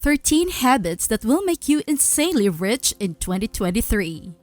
13 habits that will make you insanely rich in 2023.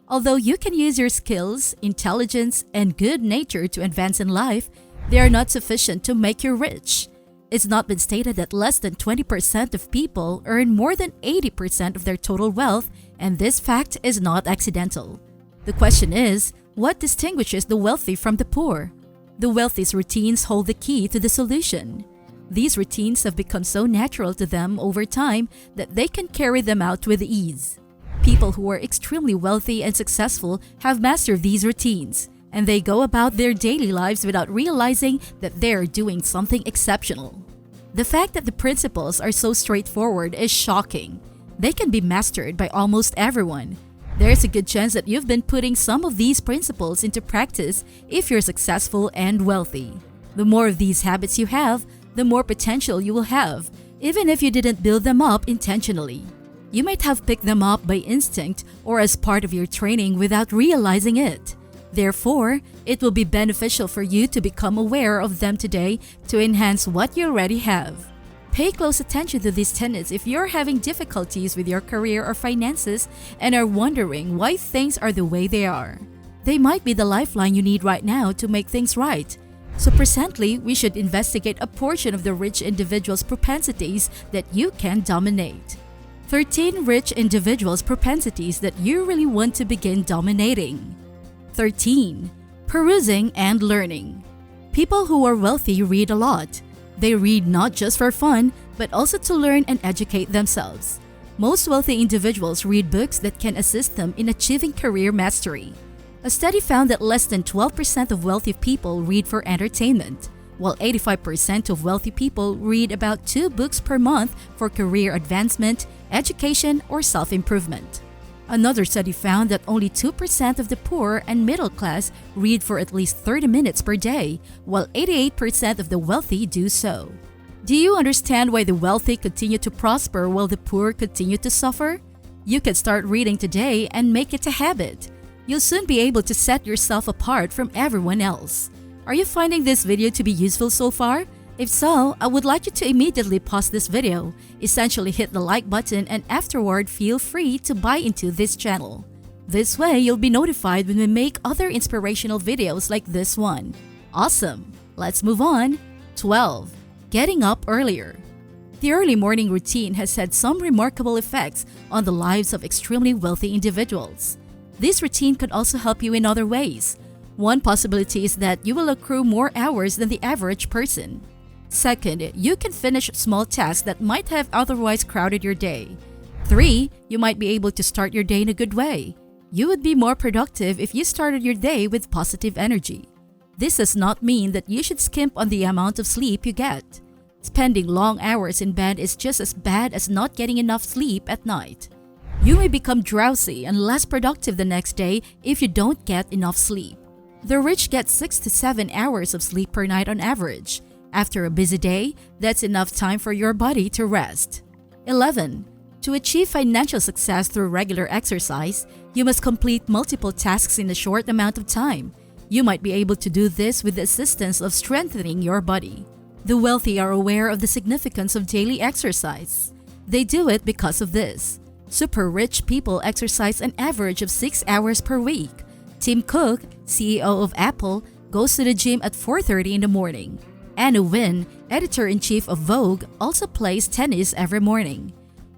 Although you can use your skills, intelligence, and good nature to advance in life, they are not sufficient to make you rich. It's not been stated that less than 20% of people earn more than 80% of their total wealth, and this fact is not accidental. The question is, what distinguishes the wealthy from the poor? The wealthy's routines hold the key to the solution. These routines have become so natural to them over time that they can carry them out with ease. People who are extremely wealthy and successful have mastered these routines, and they go about their daily lives without realizing that they are doing something exceptional. The fact that the principles are so straightforward is shocking. They can be mastered by almost everyone. There's a good chance that you've been putting some of these principles into practice if you're successful and wealthy. The more of these habits you have, the more potential you will have, even if you didn't build them up intentionally. You might have picked them up by instinct or as part of your training without realizing it. Therefore, it will be beneficial for you to become aware of them today to enhance what you already have. Pay close attention to these tenets if you're having difficulties with your career or finances and are wondering why things are the way they are. They might be the lifeline you need right now to make things right. So presently, we should investigate a portion of the rich individual's propensities that you can dominate. 13 rich individuals' propensities that you really want to begin dominating. 13. Perusing and learning. People who are wealthy read a lot. They read not just for fun, but also to learn and educate themselves. Most wealthy individuals read books that can assist them in achieving career mastery. A study found that less than 12% of wealthy people read for entertainment, while 85% of wealthy people read about 2 books per month for career advancement, education, or self-improvement. Another study found that only 2% of the poor and middle class read for at least 30 minutes per day, while 88% of the wealthy do so. Do you understand why the wealthy continue to prosper while the poor continue to suffer? You can start reading today and make it a habit. You'll soon be able to set yourself apart from everyone else. Are you finding this video to be useful so far? If so, I would like you to immediately pause this video, essentially hit the like button, and afterward feel free to buy into this channel. This way, you'll be notified when we make other inspirational videos like this one. Awesome! Let's move on. 12. Getting up earlier. The early morning routine has had some remarkable effects on the lives of extremely wealthy individuals. This routine could also help you in other ways. One possibility is that you will accrue more hours than the average person. Second, you can finish small tasks that might have otherwise crowded your day. 3. You might be able to start your day in a good way. You would be more productive if you started your day with positive energy. This does not mean that you should skimp on the amount of sleep you get. Spending long hours in bed is just as bad as not getting enough sleep at night. You may become drowsy and less productive the next day if you don't get enough sleep. The rich get 6 to 7 hours of sleep per night on average. After a busy day, that's enough time for your body to rest. 11. To achieve financial success through regular exercise, you must complete multiple tasks in a short amount of time. You might be able to do this with the assistance of strengthening your body. The wealthy are aware of the significance of daily exercise. They do it because of this. Super rich people exercise an average of 6 hours per week. Tim Cook, CEO of Apple, goes to the gym at 4:30 in the morning. Anna Wynn, editor-in-chief of Vogue, also plays tennis every morning.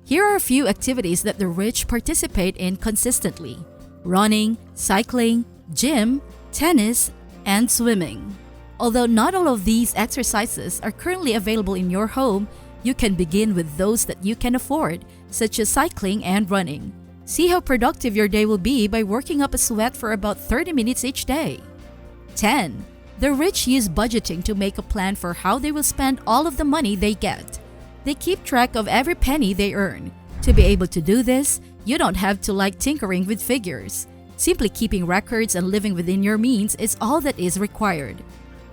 Here are a few activities that the rich participate in consistently: running, cycling, gym, tennis, and swimming. Although not all of these exercises are currently available in your home, you can begin with those that you can afford, such as cycling and running. See how productive your day will be by working up a sweat for about 30 minutes each day. 10. The rich use budgeting to make a plan for how they will spend all of the money they get. They keep track of every penny they earn. To be able to do this, you don't have to like tinkering with figures. Simply keeping records and living within your means is all that is required.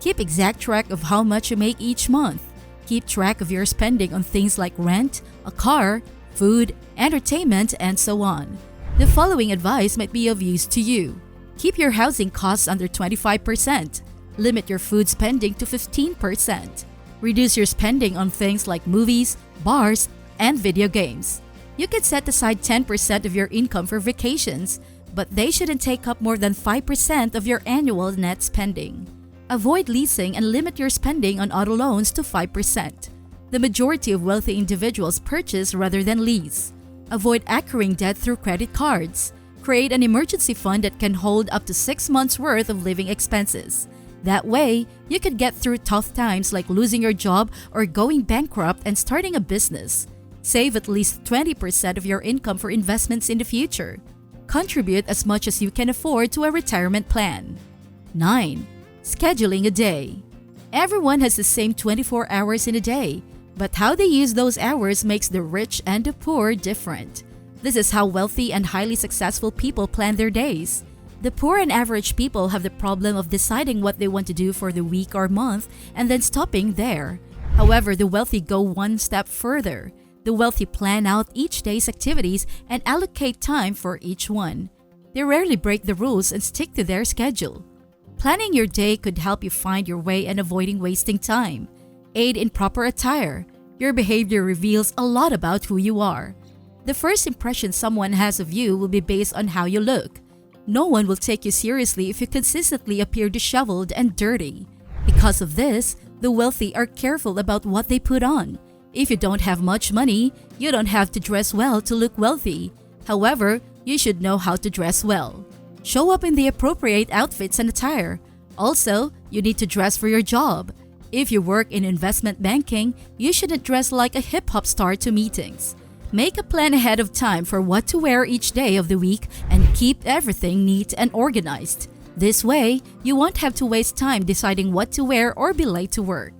Keep exact track of how much you make each month. Keep track of your spending on things like rent, a car, food, entertainment, and so on. The following advice might be of use to you. Keep your housing costs under 25%. Limit your food spending to 15%. Reduce your spending on things like movies, bars, and video games. You could set aside 10% of your income for vacations, but they shouldn't take up more than 5% of your annual net spending. Avoid leasing and limit your spending on auto loans to 5%. The majority of wealthy individuals purchase rather than lease. Avoid accruing debt through credit cards. Create an emergency fund that can hold up to 6 months' worth of living expenses. That way, you could get through tough times like losing your job or going bankrupt and starting a business. Save at least 20% of your income for investments in the future. Contribute as much as you can afford to a retirement plan. 9. Scheduling a day. Everyone has the same 24 hours in a day, but how they use those hours makes the rich and the poor different. This is how wealthy and highly successful people plan their days. The poor and average people have the problem of deciding what they want to do for the week or month and then stopping there. However, the wealthy go one step further. The wealthy plan out each day's activities and allocate time for each one. They rarely break the rules and stick to their schedule. Planning your day could help you find your way and avoiding wasting time. Aid in proper attire. Your behavior reveals a lot about who you are. The first impression someone has of you will be based on how you look. No one will take you seriously if you consistently appear disheveled and dirty. Because of this, the wealthy are careful about what they put on. If you don't have much money, you don't have to dress well to look wealthy. However, you should know how to dress well. Show up in the appropriate outfits and attire. Also, you need to dress for your job. If you work in investment banking, you shouldn't dress like a hip-hop star to meetings. Make a plan ahead of time for what to wear each day of the week and keep everything neat and organized. This way, you won't have to waste time deciding what to wear or be late to work.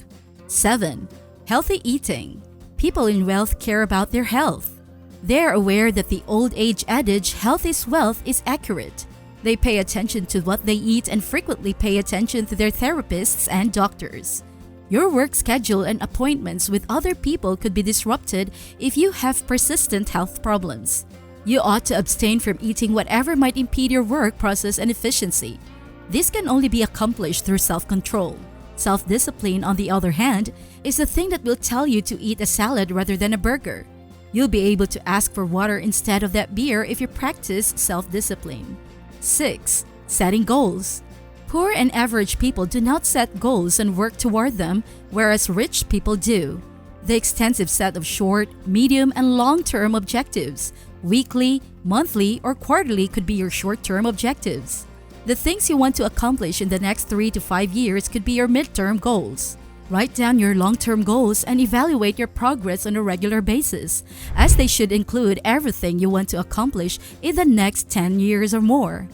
7. Healthy eating. People in wealth care about their health. They are aware that the old age adage, health is wealth, is accurate. They pay attention to what they eat and frequently pay attention to their therapists and doctors. Your work schedule and appointments with other people could be disrupted if you have persistent health problems. You ought to abstain from eating whatever might impede your work process and efficiency. This can only be accomplished through self-control. Self-discipline, on the other hand, is the thing that will tell you to eat a salad rather than a burger. You'll be able to ask for water instead of that beer if you practice self-discipline. 6. Setting goals. Poor and average people do not set goals and work toward them, whereas rich people do. The extensive set of short, medium, and long-term objectives, weekly, monthly, or quarterly could be your short-term objectives. The things you want to accomplish in the next 3 to 5 years could be your midterm goals. Write down your long-term goals and evaluate your progress on a regular basis, as they should include everything you want to accomplish in the next 10 years or more.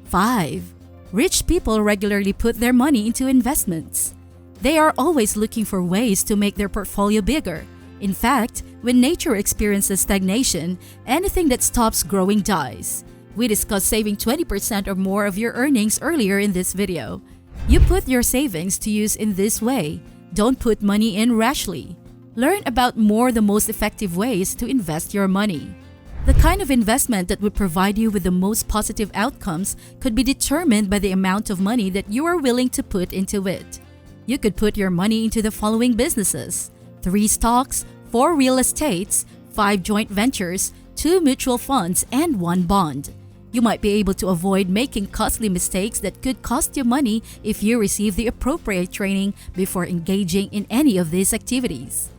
5. Rich people regularly put their money into investments. They are always looking for ways to make their portfolio bigger. In fact, when nature experiences stagnation, anything that stops growing dies. We discussed saving 20% or more of your earnings earlier in this video. You put your savings to use in this way. Don't put money in rashly. Learn about the most effective ways to invest your money. The kind of investment that would provide you with the most positive outcomes could be determined by the amount of money that you are willing to put into it. You could put your money into the following businesses: 3 stocks, 4 real estates, 5 joint ventures, 2 mutual funds, and 1 bond. You might be able to avoid making costly mistakes that could cost you money if you receive the appropriate training before engaging in any of these activities.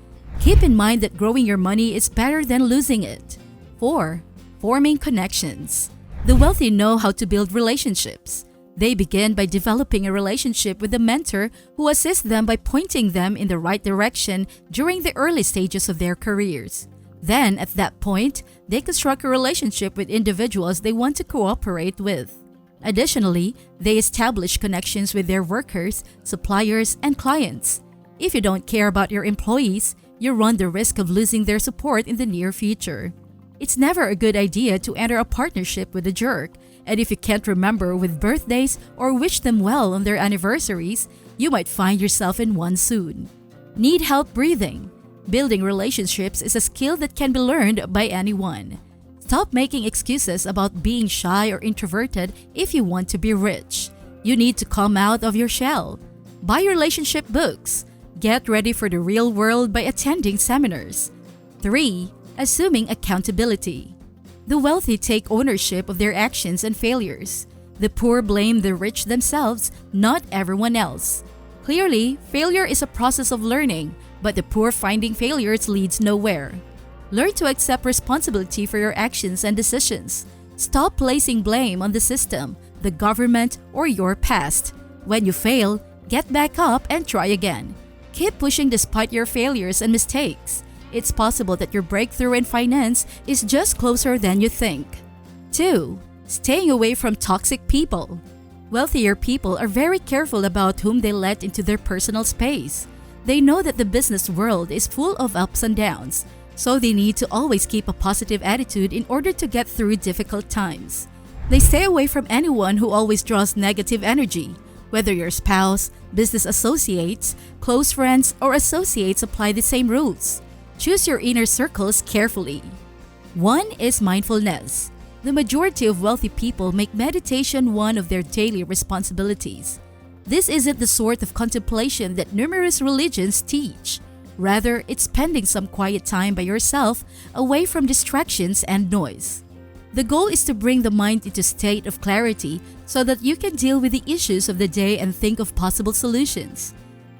Keep in mind that growing your money is better than losing it. 4. Forming connections. The wealthy know how to build relationships. They begin by developing a relationship with a mentor who assists them by pointing them in the right direction during the early stages of their careers. Then, at that point, they construct a relationship with individuals they want to cooperate with. Additionally, they establish connections with their workers, suppliers, and clients. If you don't care about your employees, you run the risk of losing their support in the near future. It's never a good idea to enter a partnership with a jerk, and if you can't remember with birthdays or wish them well on their anniversaries, you might find yourself in one soon. Need help breathing? Building relationships is a skill that can be learned by anyone. Stop making excuses about being shy or introverted if you want to be rich. You need to come out of your shell. Buy relationship books. Get ready for the real world by attending seminars. 3. Assuming accountability. The wealthy take ownership of their actions and failures. The poor blame the rich themselves, not everyone else. Clearly, failure is a process of learning, but the poor finding failures leads nowhere. Learn to accept responsibility for your actions and decisions. Stop placing blame on the system, the government, or your past. When you fail, get back up and try again. Keep pushing despite your failures and mistakes. It's possible that your breakthrough in finance is just closer than you think. 2. Staying away from toxic people. Wealthier people are very careful about whom they let into their personal space. They know that the business world is full of ups and downs, so they need to always keep a positive attitude in order to get through difficult times. They stay away from anyone who always draws negative energy. Whether your spouse, business associates, close friends, or associates apply the same rules. Choose your inner circles carefully. 1 is mindfulness. The majority of wealthy people make meditation one of their daily responsibilities. This isn't the sort of contemplation that numerous religions teach. Rather, it's spending some quiet time by yourself, away from distractions and noise. The goal is to bring the mind into a state of clarity so that you can deal with the issues of the day and think of possible solutions.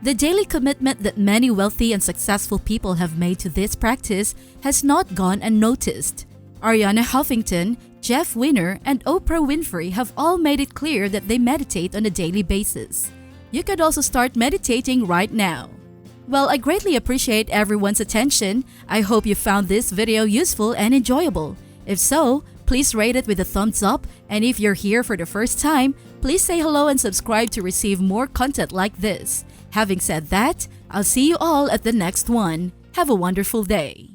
The daily commitment that many wealthy and successful people have made to this practice has not gone unnoticed. Arianna Huffington, Jeff Winner, and Oprah Winfrey have all made it clear that they meditate on a daily basis. You could also start meditating right now. Well, I greatly appreciate everyone's attention. I hope you found this video useful and enjoyable. If so, please rate it with a thumbs up, and if you're here for the first time, please say hello and subscribe to receive more content like this. Having said that, I'll see you all at the next one. Have a wonderful day.